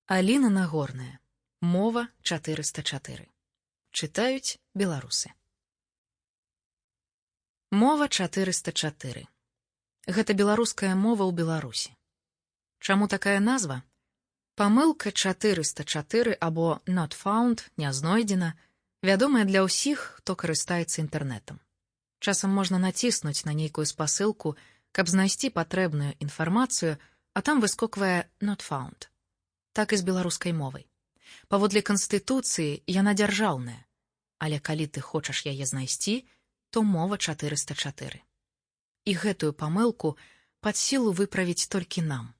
Аліна Нагорная. Мова 404. Чытаюць беларусы. Мова 404. Гэта беларуская мова ў Беларусі. Чаму такая назва? Памылка 404 або not found, не знойдзена, вядомая для ўсіх, хто карыстаецца інтэрнэтам. Часам можна націснуць на нейкую спасылку, каб знайсці патрэбную інфармацыю, а там выскоквае not found. Так і з беларускай мовай. Паводле Канстытуцыі яна дзяржаўная, але калі ты хочаш яе знайсці, то мова 404. І гэтую памылку пад сілу выправіць толькі нам.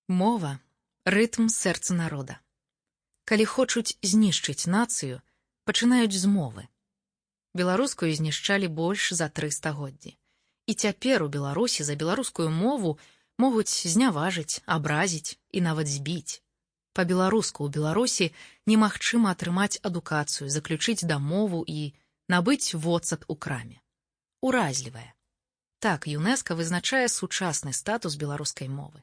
Мова — рытм сэрца народа. Калі хочуць знішчыць нацыю, пачынаюць з мовы. Беларускую знішчалі больш за 3 стагоддзі. І цяпер у Беларусі за беларускую мову могуць зняважыць, абразіць і нават збіць. Па-беларуску ў Беларусі немагчыма атрымаць адукацыю, заключыць дамову і набыць воцат у краме. Уразлівая. Так ЮНЕСКА вызначае сучасны статус беларускай мовы.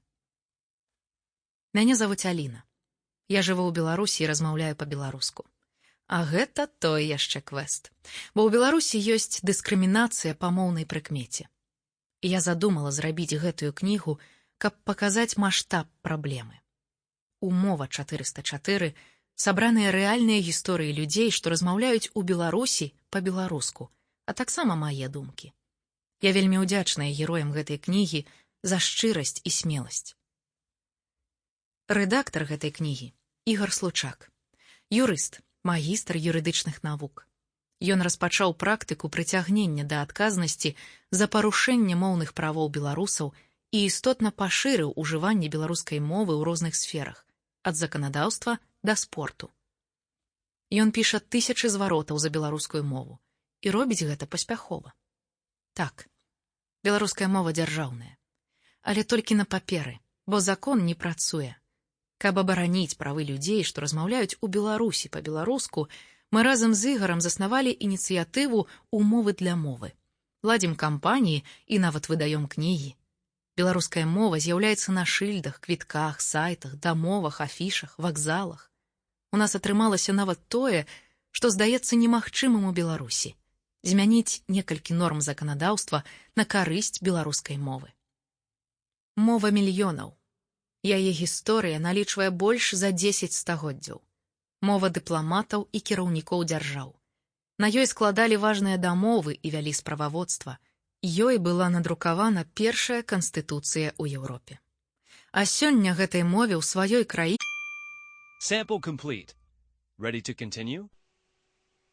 Мяне завуць Аліна. Я жыву ў Беларусі і размаўляю па-беларуску. А гэта той яшчэ квест. Бо ў Беларусі ёсць дыскрымінацыя па моўнай прыкмеце. І я задумала зрабіць гэтую кнігу, каб паказаць маштаб праблемы. У мова 404 сабраныя рэальныя гісторыі людзей, што размаўляюць у Беларусі па-беларуску, а таксама мае думкі. Я вельмі ўдзячная героям гэтай кнігі за шчырасць і смеласць. Рэдактар гэтай кнігі — Ігар Случак. Юрыст, магістр юрыдычных навук. Ён распачаў практыку прыцягнення да адказнасці за парушэнне моўных правоў беларусаў і істотна пашырыў ужыванне беларускай мовы ў розных сферах, ад заканадаўства да спорту. Ён піша тысячы зваротаў за беларускую мову і робіць гэта паспяхова. Так, беларуская мова дзяржаўная, але толькі на паперы, бо закон не працуе. Каб абараніць правы людзей, што размаўляюць у Беларусі па-беларуску, мы разам з Ігарам заснавалі ініцыятыву «Умовы для мовы». Ладзім кампаніі і нават выдаём кнігі. Беларуская мова з'яўляецца на шыльдах, квітках, сайтах, дамовах, афішах, вакзалах. У нас атрымалася нават тое, што здаецца немагчымым у Беларусі — змяніць некалькі норм заканадаўства на карысць беларускай мовы. Мова мільёнаў. Яе гісторыя налічвае больш за 10 стагоддзяў. Мова дыпламатаў і кіраўнікоў дзяржаў. На ёй складалі важныя дамовы і вялі справаводства. Ёй была надрукавана першая канстытуцыя ў Еўропе. А сёння гэтай мове ў сваёй краіне... Sample complete. Ready to continue?